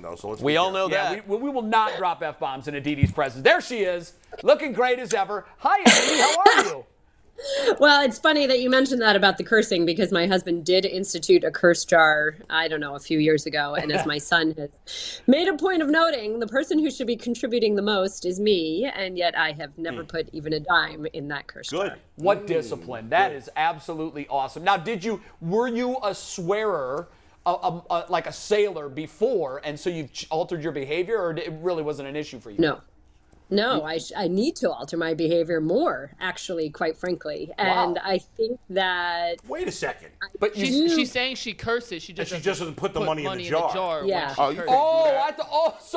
No, so we all know that. We will not drop F-bombs in Aditi's presence. There she is, looking great as ever. Hi, Aditi, how are you? Well, it's funny that you mentioned that about the cursing because my husband did institute a curse jar, I don't know, a few years ago. And as my son has made a point of noting, the person who should be contributing the most is me. And yet I have never put even a dime in that curse jar. What discipline. That is absolutely awesome. Now, were you a swearer, like a sailor before, and so you've altered your behavior, or it really wasn't an issue for you? No, I need to alter my behavior more, actually, quite frankly. And I think that... Wait a second. But she's saying she curses. She just doesn't put the money in the jar. Yeah. So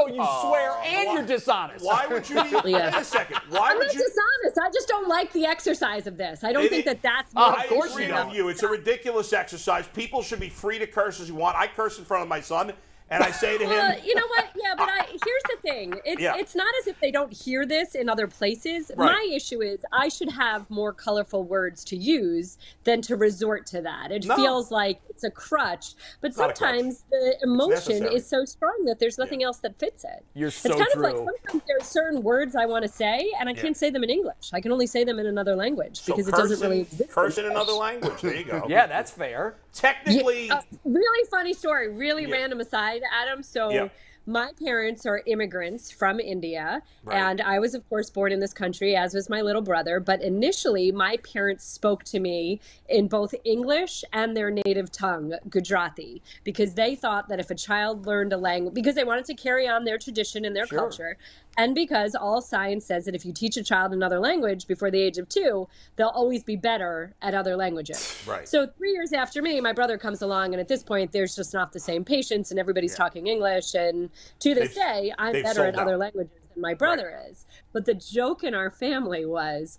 you swear and you're dishonest. Why would you need... Wait a second. I'm not dishonest. I just don't like the exercise of this. I don't think that's... I agree with you. It's a ridiculous exercise. People should be free to curse as you want. I curse in front of my son. And I say to him... you know what? Yeah, but here's the thing. It's not as if they don't hear this in other places. Right. My issue is I should have more colorful words to use than to resort to that. It feels like it's a crutch. But sometimes the emotion is so strong that there's nothing else that fits it. It's kind of like sometimes there's certain words I want to say, and I can't say them in English. I can only say them in another language because it doesn't really exist. Curse in another language. There you go. Yeah, that's fair. Technically... really funny story. Really random aside, Adam. So my parents are immigrants from India, and I was, of course, born in this country, as was my little brother. But initially, my parents spoke to me in both English and their native tongue, Gujarati, because they thought that if a child learned a language, because they wanted to carry on their tradition and their culture, and because all science says that if you teach a child another language before the age of 2, they'll always be better at other languages. Right. So 3 years after me, my brother comes along, and at this point, there's just not the same patience, and everybody's talking English. And to this day, I'm better at other languages than my brother is. But the joke in our family was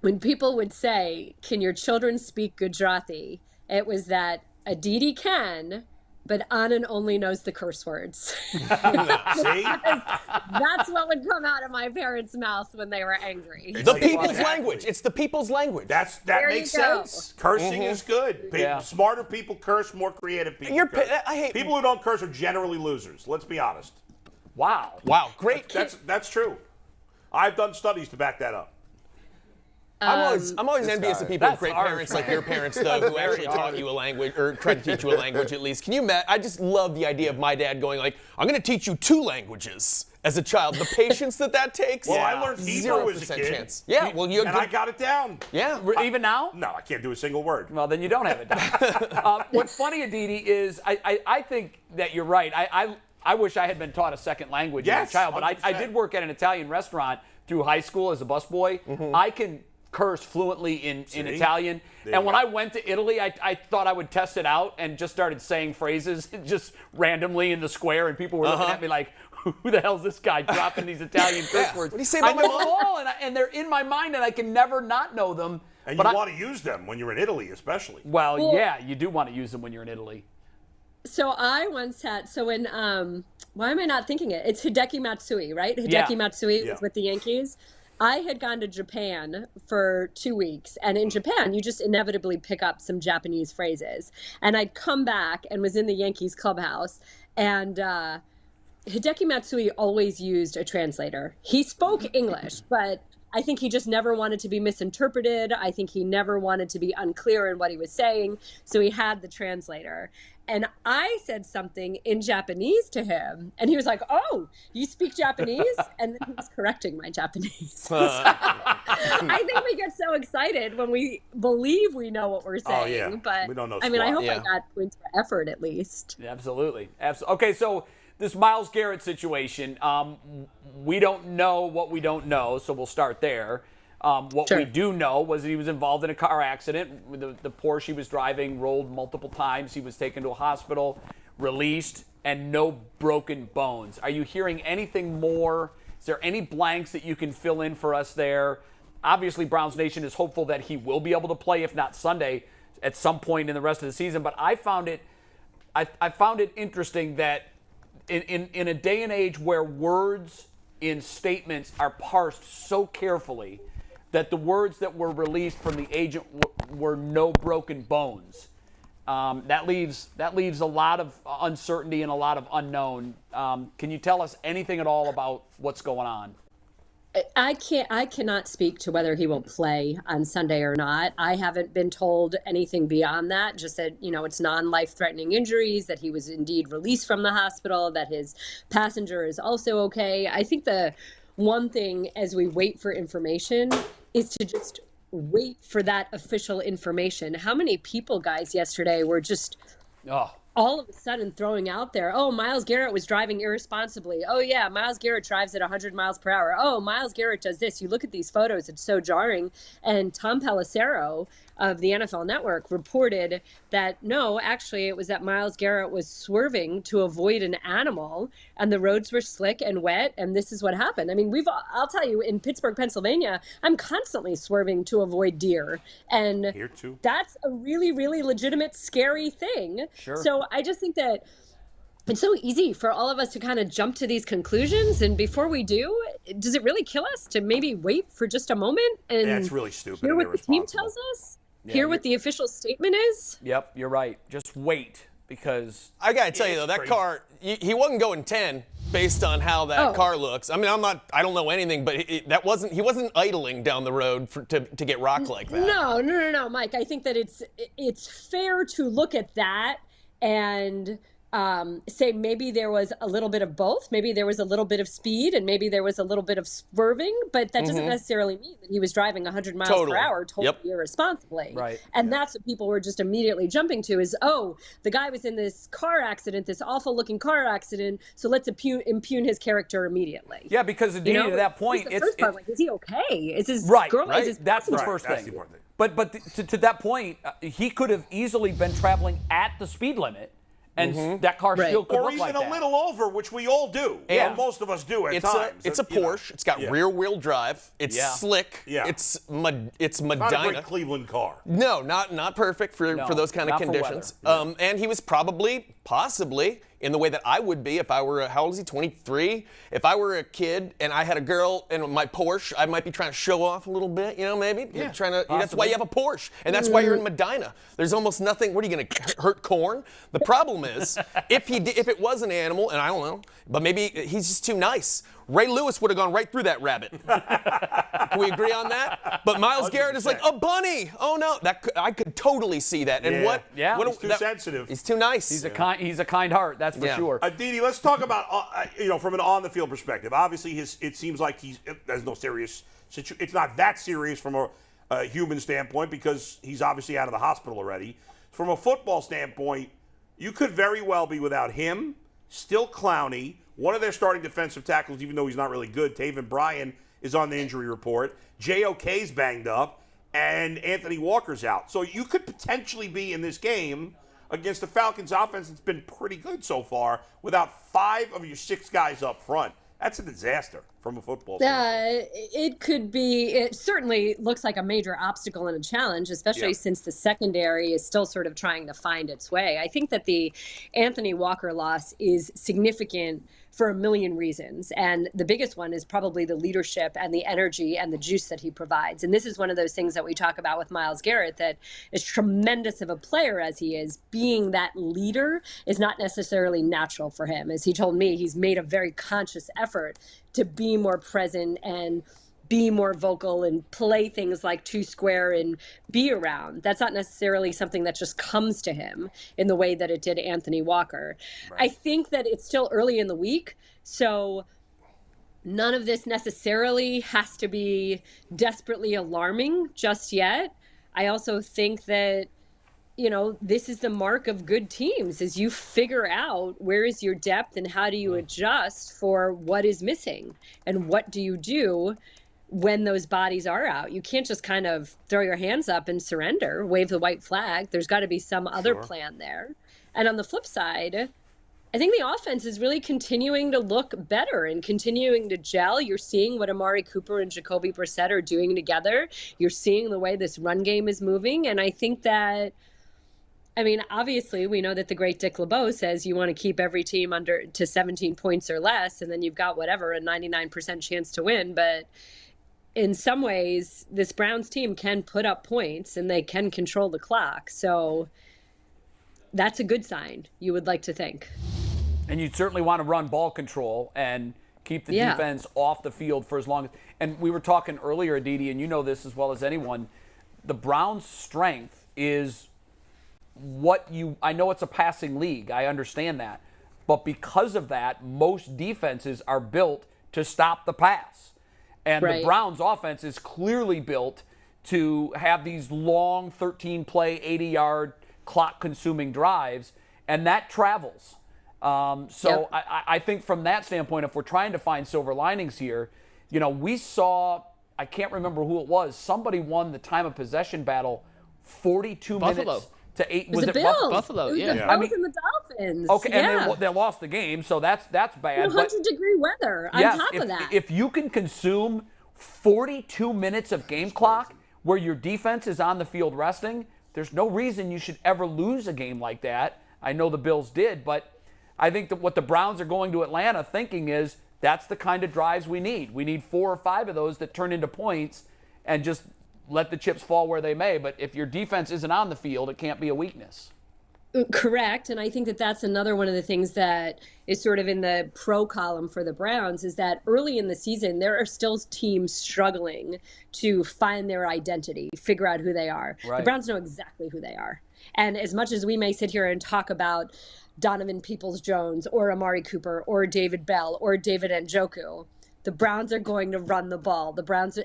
when people would say, "Can your children speak Gujarati?" It was that Aditi can, but Anand only knows the curse words. See? That's what would come out of my parents' mouth when they were angry. The people's language. It's the people's language. That makes sense. Cursing is good. Smarter people curse, more creative people curse. People who don't curse are generally losers. Let's be honest. Wow. Great. That's true. I've done studies to back that up. I'm always envious of people with great parents like your parents, though, who actually taught you a language, or tried to teach you a language at least. Can you imagine? I just love the idea of my dad going like, I'm going to teach you 2 languages as a child. The patience that takes. Well, I learned Hebrew as a kid. Chance. Yeah, well, you and I got it down. Yeah. Even now? No, I can't do a single word. Well, then you don't have it down. What's funny, Aditi, is I think that you're right. I wish I had been taught a second language as a child, but I did work at an Italian restaurant through high school as a busboy. I can curse fluently in Italian. And when I went to Italy, I thought I would test it out and just started saying phrases just randomly in the square, and people were looking at me like, who the hell's this guy dropping these Italian curse words? What do you say about my mom? All, and they're in my mind, and I can never not know them. And you want to use them when you're in Italy, especially. Well, yeah, you do want to use them when you're in Italy. So I once had, when, why am I not thinking it? It's Hideki Matsui, right? Hideki Matsui was with the Yankees. I had gone to Japan for 2 weeks, and in Japan, you just inevitably pick up some Japanese phrases. And I'd come back and was in the Yankees clubhouse, and Hideki Matsui always used a translator. He spoke English, but I think he just never wanted to be misinterpreted. I think he never wanted to be unclear in what he was saying, so he had the translator. And I said something in Japanese to him, and he was like, "Oh, you speak Japanese?" And then he was correcting my Japanese. I think we get so excited when we believe we know what we're saying, but we don't know. I mean, I hope I got points for effort at least. Yeah, absolutely. Okay, so this Myles Garrett situation, we don't know what we don't know, so we'll start there. What we do know was that he was involved in a car accident. The Porsche he was driving rolled multiple times. He was taken to a hospital, released, and no broken bones. Are you hearing anything more? Is there any blanks that you can fill in for us there? Obviously, Browns Nation is hopeful that he will be able to play, if not Sunday, at some point in the rest of the season. But I found it interesting that in a day and age where words in statements are parsed so carefully, that the words that were released from the agent were no broken bones. That leaves a lot of uncertainty and a lot of unknown. Can you tell us anything at all about what's going on? I cannot speak to whether he will play on Sunday or not. I haven't been told anything beyond that, just that, it's non-life-threatening injuries, that he was indeed released from the hospital, that his passenger is also okay. I think the one thing as we wait for information is to just wait for that official information. How many people, guys, yesterday were just all of a sudden throwing out there, oh, Myles Garrett was driving irresponsibly. Oh, yeah, Myles Garrett drives at 100 miles per hour. Oh, Myles Garrett does this. You look at these photos, it's so jarring. And Tom Pelissero of the NFL Network reported that, no, actually, it was that Myles Garrett was swerving to avoid an animal, and the roads were slick and wet, and this is what happened. I mean, I'll tell you, in Pittsburgh, Pennsylvania, I'm constantly swerving to avoid deer. And here too. That's a really, really legitimate, scary thing. Sure. So I just think that it's so easy for all of us to kind of jump to these conclusions. And before we do, does it really kill us to maybe wait for just a moment and that's really stupid hear and what the team tells us? Hear what the official statement is? Yep, you're right. Just wait, because I gotta tell you though, that car, he wasn't going 10 based on how that car looks. I mean, I don't know anything, but he wasn't idling down the road to get rocked like that. No, Mike. I think that it's fair to look at that and say maybe there was a little bit of both. Maybe there was a little bit of speed and maybe there was a little bit of swerving, but that doesn't necessarily mean that he was driving 100 miles per hour totally irresponsibly. Right. And that's what people were just immediately jumping to is, oh, the guy was in this car accident, this awful looking car accident, so let's impugn his character immediately. Yeah, because at that point, it's the first part, like, is he okay? Is his girl? Right. Is his that's the first thing. But to that point, he could have easily been traveling at the speed limit. And that car still could look like that. Or even a little over, which we all do. Yeah. Most of us do at times. It's a Porsche. It's got rear-wheel drive. It's slick. Yeah. It's Medina. Not a great Cleveland car. No, not perfect for those kind of conditions. And he was possibly, in the way that I would be if I were, how old is he, 23? If I were a kid and I had a girl in my Porsche, I might be trying to show off a little bit, maybe. Yeah, that's why you have a Porsche. And that's why you're in Medina. There's almost nothing, what are you going to hurt corn? The problem is, if it was an animal, and I don't know, but maybe he's just too nice. Ray Lewis would have gone right through that rabbit. Can we agree on that? But Myles Garrett is like, a bunny. Oh no, I could totally see that. And he's too sensitive. He's too nice. He's a kind heart, that's for sure. Didi, let's talk about from an on the field perspective. Obviously, it seems like there's no serious situation. It's not that serious from a human standpoint because he's obviously out of the hospital already. From a football standpoint, you could very well be without him, still Clowney. One of their starting defensive tackles, even though he's not really good, Taven Bryan, is on the injury report. JOK's banged up, and Anthony Walker's out. So you could potentially be in this game against the Falcons offense that's been pretty good so far without 5 of your 6 guys up front. That's a disaster from a football standpoint. It could be. It certainly looks like a major obstacle and a challenge, especially since the secondary is still sort of trying to find its way. I think that the Anthony Walker loss is significant for a million reasons. And the biggest one is probably the leadership and the energy and the juice that he provides. And this is one of those things that we talk about with Myles Garrett, that as tremendous of a player as he is, being that leader is not necessarily natural for him. As he told me, he's made a very conscious effort to be more present and be more vocal and play things like two square and be around. That's not necessarily something that just comes to him in the way that it did Anthony Walker. Right. I think that it's still early in the week, so none of this necessarily has to be desperately alarming just yet. I also think that, this is the mark of good teams, is you figure out where is your depth and how do you adjust for what is missing and what do you do when those bodies are out. You can't just kind of throw your hands up and surrender, wave the white flag. There's got to be some other plan there. And on the flip side, I think the offense is really continuing to look better and continuing to gel. You're seeing what Amari Cooper and Jacoby Brissett are doing together. You're seeing the way this run game is moving. And I think that, obviously we know that the great Dick LeBeau says you want to keep every team under to 17 points or less, and then you've got a 99% chance to win. But in some ways, this Browns team can put up points and they can control the clock. So that's a good sign, you would like to think. And you'd certainly want to run ball control and keep the defense off the field for as long as. And we were talking earlier, Aditi, and you know this as well as anyone. The Browns' strength is I know it's a passing league. I understand that. But because of that, most defenses are built to stop the pass. And the Browns' offense is clearly built to have these long 13-play, 80-yard, clock-consuming drives, and that travels. I think from that standpoint, if we're trying to find silver linings here, we saw, I can't remember who it was, somebody won the time of possession battle 42 minutes to 8. Was it the Bills? Buffalo, it was the Bills and the Dolphins. Okay, and they lost the game, so that's bad. 100-degree weather on top of that. If you can consume 42 minutes of game clock where your defense is on the field resting, there's no reason you should ever lose a game like that. I know the Bills did, but I think that what the Browns are going to Atlanta thinking is that's the kind of drives we need. We need 4 or 5 of those that turn into points and just let the chips fall where they may. But if your defense isn't on the field, it can't be a weakness. Correct. And I think that that's another one of the things that is sort of in the pro column for the Browns is that early in the season, there are still teams struggling to find their identity, figure out who they are. Right. The Browns know exactly who they are. And as much as we may sit here and talk about Donovan Peoples-Jones or Amari Cooper or David Bell or David Njoku, the Browns are going to run the ball.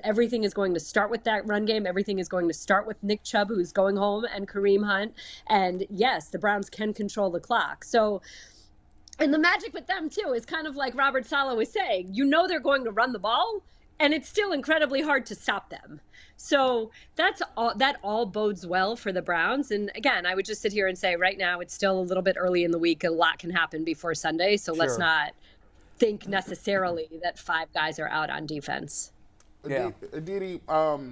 Everything is going to start with that run game. Everything is going to start with Nick Chubb, who's going home, and Kareem Hunt. And yes, the Browns can control the clock. So, and the magic with them too is kind of like Robert Saleh was saying, they're going to run the ball, and it's still incredibly hard to stop them. So that all bodes well for the Browns. And again, I would just sit here and say right now it's still a little bit early in the week. A lot can happen before Sunday. So let's not think necessarily that 5 guys are out on defense. Yeah. Aditi, how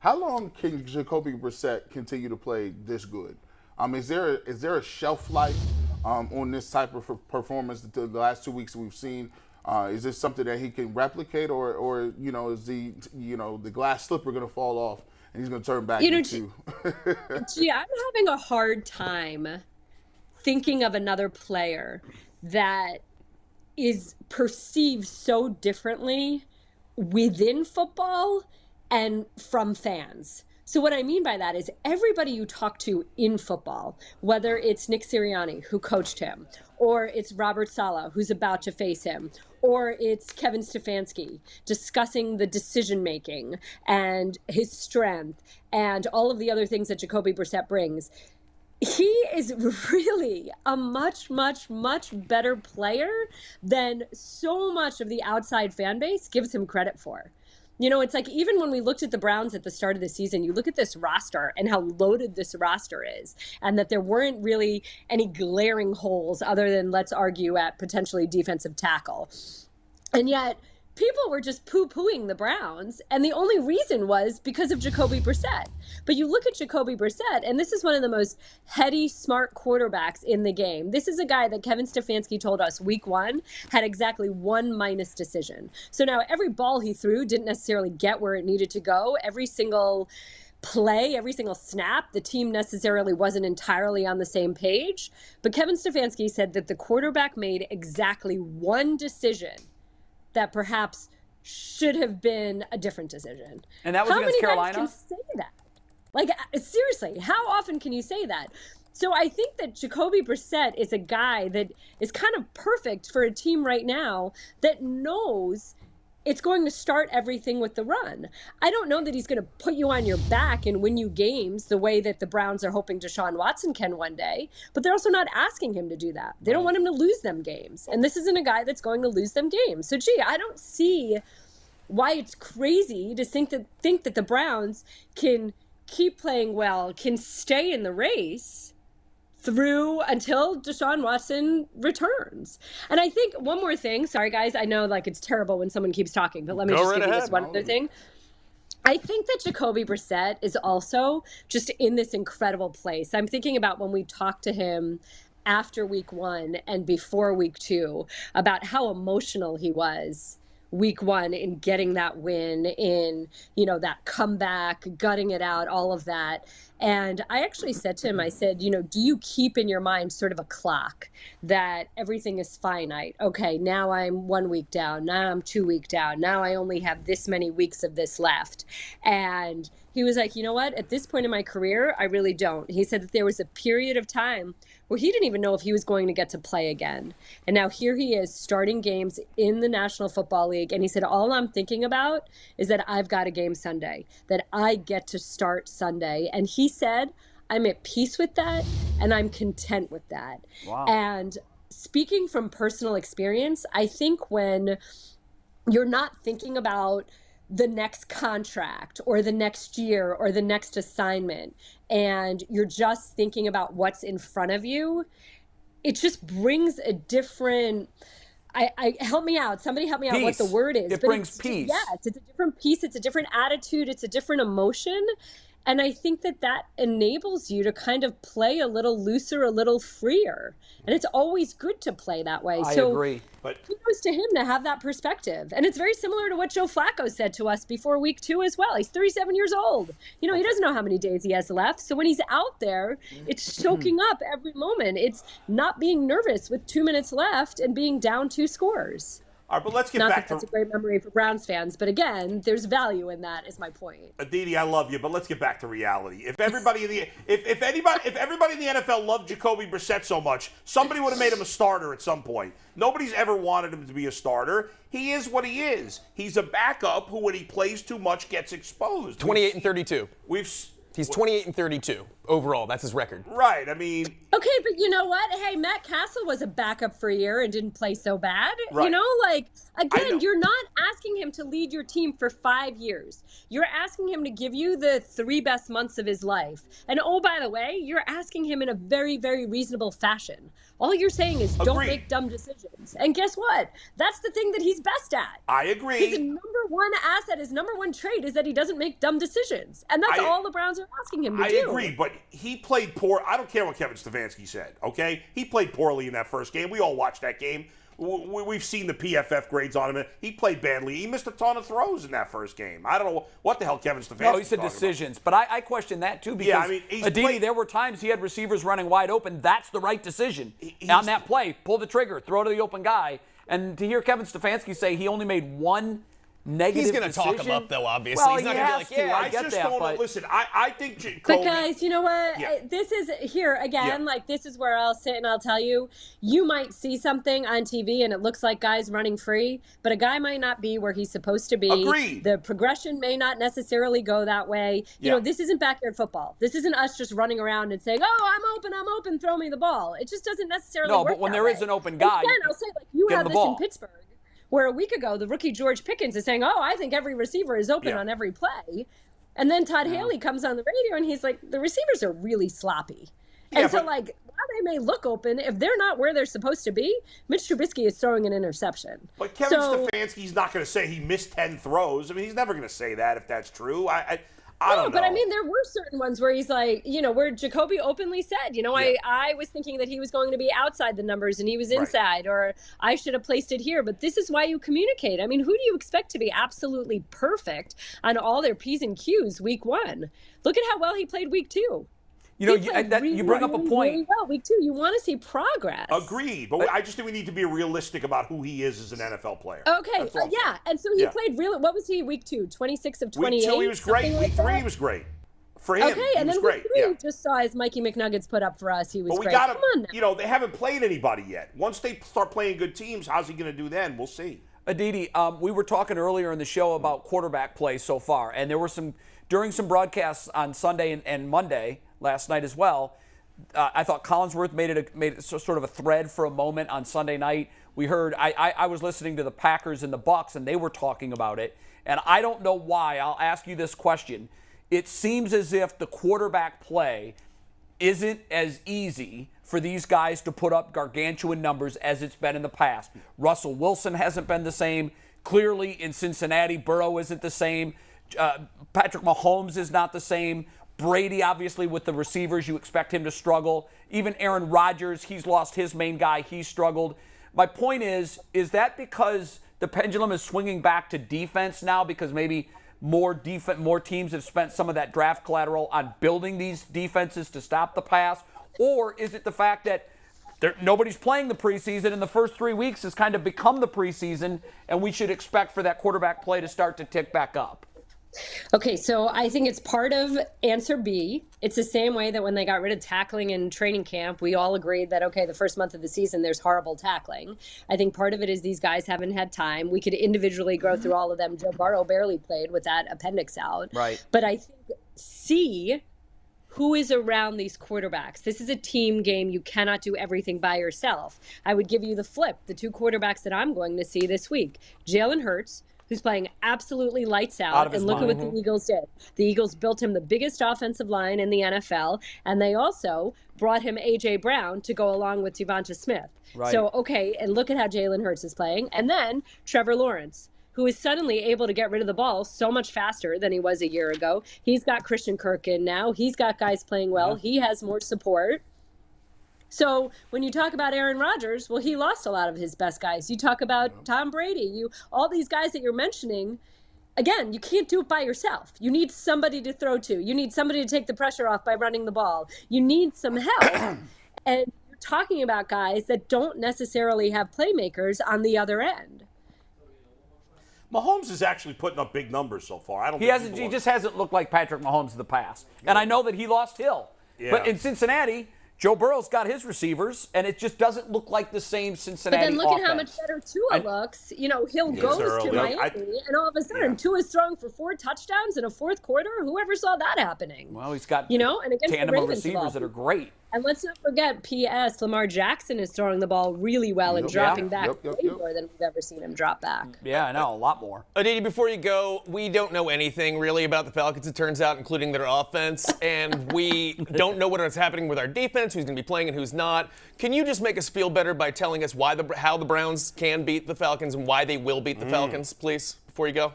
long can Jacoby Brissett continue to play this good? Is there a shelf life on this type of performance the last 2 weeks we've seen? Is this something that he can replicate, or is the glass slipper going to fall off and he's going to turn back into? Gee, I'm having a hard time thinking of another player that is perceived so differently within football and from fans. So what I mean by that is everybody you talk to in football, whether it's Nick Sirianni, who coached him, or it's Robert Saleh, who's about to face him, or it's Kevin Stefanski discussing the decision-making and his strength and all of the other things that Jacoby Brissett brings, he is really a much, much, much better player than so much of the outside fan base gives him credit for. It's like even when we looked at the Browns at the start of the season, you look at this roster and how loaded this roster is, and that there weren't really any glaring holes other than, let's argue, at potentially defensive tackle. And yet people were just poo-pooing the Browns, and the only reason was because of Jacoby Brissett. But you look at Jacoby Brissett, and this is one of the most heady, smart quarterbacks in the game. This is a guy that Kevin Stefanski told us week 1 had exactly 1 minus decision. So now every ball he threw didn't necessarily get where it needed to go. Every single play, every single snap, the team necessarily wasn't entirely on the same page. But Kevin Stefanski said that the quarterback made exactly 1 decision that perhaps should have been a different decision. And that was against Carolina? How many guys can say that? Like, seriously, how often can you say that? So I think that Jacoby Brissett is a guy that is kind of perfect for a team right now that knows it's going to start everything with the run. I don't know that he's going to put you on your back and win you games the way that the Browns are hoping Deshaun Watson can one day, but they're also not asking him to do that. They don't want him to lose them games. And this isn't a guy that's going to lose them games. So, gee, I don't see why it's crazy to think that the Browns can keep playing well, can stay in the race through until Deshaun Watson returns. And I think one more thing, sorry guys, I know like it's terrible when someone keeps talking, but let me just give you this one other thing. I think that Jacoby Brissett is also just in this incredible place. I'm thinking about when we talked to him after week 1 and before week 2 about how emotional he was week 1 in getting that win, in, that comeback, gutting it out, all of that. And I actually said to him, I said, do you keep in your mind sort of a clock that everything is finite? Okay, now I'm 1 week down. Now I'm 2 weeks down. Now I only have this many weeks of this left. And he was like, you know what? At this point in my career, I really don't. He said that there was a period of time where he didn't even know if he was going to get to play again. And now here he is starting games in the National Football League. And he said, all I'm thinking about is that I've got a game Sunday, that I get to start Sunday. And he said, I'm at peace with that and I'm content with that. Wow. And speaking from personal experience, I think when you're not thinking about the next contract or the next year or the next assignment, and you're just thinking about what's in front of you, it just brings a different, help me out. Somebody help me out what the word is. It brings peace. Yes, it's a different peace. It's a different attitude. It's a different emotion. And I think that enables you to kind of play a little looser, a little freer. And it's always good to play that way. I agree. But kudos to him to have that perspective. And it's very similar to what Joe Flacco said to us before week 2 as well. He's 37 years old. He doesn't know how many days he has left. So when he's out there, it's soaking up every moment. It's not being nervous with 2 minutes left and being down 2 scores. all right, but let's get Not back that that's to a great memory for Browns fans, but again, there's value in that, is my point. Aditi, I love you, but let's get back to reality. If everybody in the if everybody in the NFL loved Jacoby Brissett so much, somebody would have made him a starter at some point. Nobody's ever wanted him to be a starter. He is what he is. He's a backup who, when he plays too much, gets exposed. 28 and 32. He's 28 and 32 overall. That's his record. Right. I mean. Okay, but you know what? Hey, Matt Castle was a backup for a year and didn't play so bad. Right. Again, you're not asking him to lead your team for 5 years. You're asking him to give you the 3 best months of his life. And oh, by the way, you're asking him in a very, very reasonable fashion. All you're saying is don't make dumb decisions. And guess what? That's the thing that he's best at. I agree. His number one asset, his number one trait is that he doesn't make dumb decisions. And that's all the Browns are asking him to do. I agree, but he played poor. I don't care what Kevin Stefanski said, okay? He played poorly in that first game. We all watched that game. We've seen the PFF grades on him. He played badly. He missed a ton of throws in that first game. I don't know what the hell Kevin Stefanski. No, he said decisions, but I question that too because Aditi, there were times he had receivers running wide open. That's the right decision on that play. Pull the trigger, throw to the open guy, and to hear Kevin Stefanski say he only made one negative He's going to talk him up, though, obviously. Well, he's not going to be like, I just don't know. Listen, I think Jacoby. But guys, you know what? Yeah. This is here again. Like, this is where I'll sit and I'll tell you, you might see something on TV and it looks like guys running free, but a guy might not be where he's supposed to be. Agreed. The progression may not necessarily go that way. You know, this isn't backyard football. This isn't us just running around and saying, "Oh, I'm open, throw me the ball." It just doesn't necessarily work. No, but when that there way. is an open guy, again, I'll say, like, you give have him this the in ball. Pittsburgh, where a week ago, the rookie George Pickens is saying, "Oh, I think every receiver is open on every play." And then Todd Haley comes on the radio and he's like, the receivers are really sloppy. And so, like, while they may look open, if they're not where they're supposed to be, Mitch Trubisky is throwing an interception. But Kevin Stefanski's not going to say he missed 10 throws. I mean, he's never going to say that if that's true. I don't know. But I mean, there were certain ones where he's like, where Jacoby openly said, I was thinking that he was going to be outside the numbers and he was inside, or I should have placed it here. But this is why you communicate. I mean, who do you expect to be absolutely perfect on all their P's and Q's week 1? Look at how well he played week 2. You bring up a point. Really well, week 2, you want to see progress. Agreed, but I just think we need to be realistic about who he is as an NFL player. Okay, and so he played really. What was he week 2? 26 of 28. Week 2 he was great. Week 3 he was great. For him, okay, and then great. Week 3 just saw his Mikey McNuggets put up for us. He was but we great. got him. Come on now. They haven't played anybody yet. Once they start playing good teams, how's he going to do then? We'll see. Aditi, we were talking earlier in the show about quarterback play so far, and there were during some broadcasts on Sunday and Monday last night as well. I thought Collinsworth made it sort of a thread for a moment on Sunday night. We heard I was listening to the Packers and the Bucks, and they were talking about it. And I don't know why. I'll ask you this question. It seems as if the quarterback play isn't as easy for these guys to put up gargantuan numbers as it's been in the past. Russell Wilson hasn't been the same. Clearly in Cincinnati, Burrow isn't the same. Patrick Mahomes is not the same. Brady, obviously, with the receivers, you expect him to struggle. Even Aaron Rodgers, he's lost his main guy. He's struggled. My point is that because the pendulum is swinging back to defense now because maybe more teams have spent some of that draft collateral on building these defenses to stop the pass? Or is it the fact that nobody's playing the preseason and the first 3 weeks has kind of become the preseason and we should expect for that quarterback play to start to tick back up? Okay, so I think it's part of answer B. It's the same way that when they got rid of tackling in training camp, we all agreed that, okay, the first month of the season, there's horrible tackling. I think part of it is these guys haven't had time. We could individually go through all of them. Joe Burrow barely played with that appendix out. Right. But I think C, who is around these quarterbacks? This is a team game. You cannot do everything by yourself. I would give you the flip. The two quarterbacks that I'm going to see this week, Jalen Hurts, who's playing absolutely lights out and look at what the Eagles did. The Eagles built him the biggest offensive line in the NFL, and they also brought him A.J. Brown to go along with Devonta Smith. Right. So, okay, and look at how Jalen Hurts is playing. And then Trevor Lawrence, who is suddenly able to get rid of the ball so much faster than he was a year ago. He's got Christian Kirk in now. He's got guys playing well. He has more support. So when you talk about Aaron Rodgers, well, he lost a lot of his best guys. You talk about Tom Brady, all these guys that you're mentioning, again, you can't do it by yourself. You need somebody to throw to. You need somebody to take the pressure off by running the ball. You need some help. And you're talking about guys that don't necessarily have playmakers on the other end. Mahomes is actually putting up big numbers so far. He just hasn't looked like Patrick Mahomes in the past. And I know that he lost Hill. Yeah. But in Cincinnati, Joe Burrow's got his receivers, and it just doesn't look like the same Cincinnati offense. But then look at how much better Tua looks. Hill goes to Miami, and all of a sudden, Tua's throwing for 4 touchdowns in a fourth quarter. Whoever saw that happening? Well, he's got and against tandem the of Ravens receivers that are great. And let's not forget, P.S., Lamar Jackson is throwing the ball really well and dropping back way more than we've ever seen him drop back. Yeah, I know, a lot more. Aditi, before you go, we don't know anything really about the Falcons, it turns out, including their offense, and we don't know what is happening with our defense, who's going to be playing and who's not. Can you just make us feel better by telling us how the Browns can beat the Falcons and why they will beat the Falcons, please, before you go?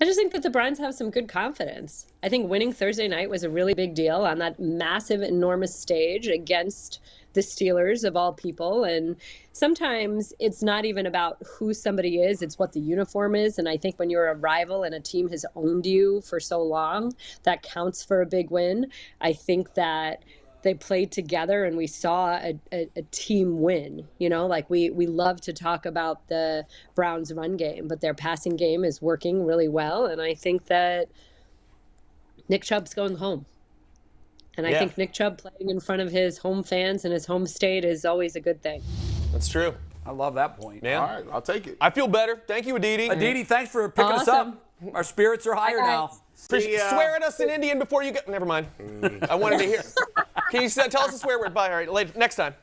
I just think that the Browns have some good confidence. I think winning Thursday night was a really big deal on that massive, enormous stage against the Steelers of all people. And sometimes it's not even about who somebody is, it's what the uniform is. And I think when you're a rival and a team has owned you for so long, that counts for a big win. I think that they played together and we saw a team win. We love to talk about the Browns run game, but their passing game is working really well. And I think that Nick Chubb's going home. And I think Nick Chubb playing in front of his home fans and his home state is always a good thing. That's true. I love that point. Yeah. All right, I'll take it. I feel better. Thank you, Aditi. Aditi, thanks for picking us up. Our spirits are higher now. Swear at us in Indian before you go. Never mind. I wanted to hear. Can you tell us a swear word? Bye. All right. Next time.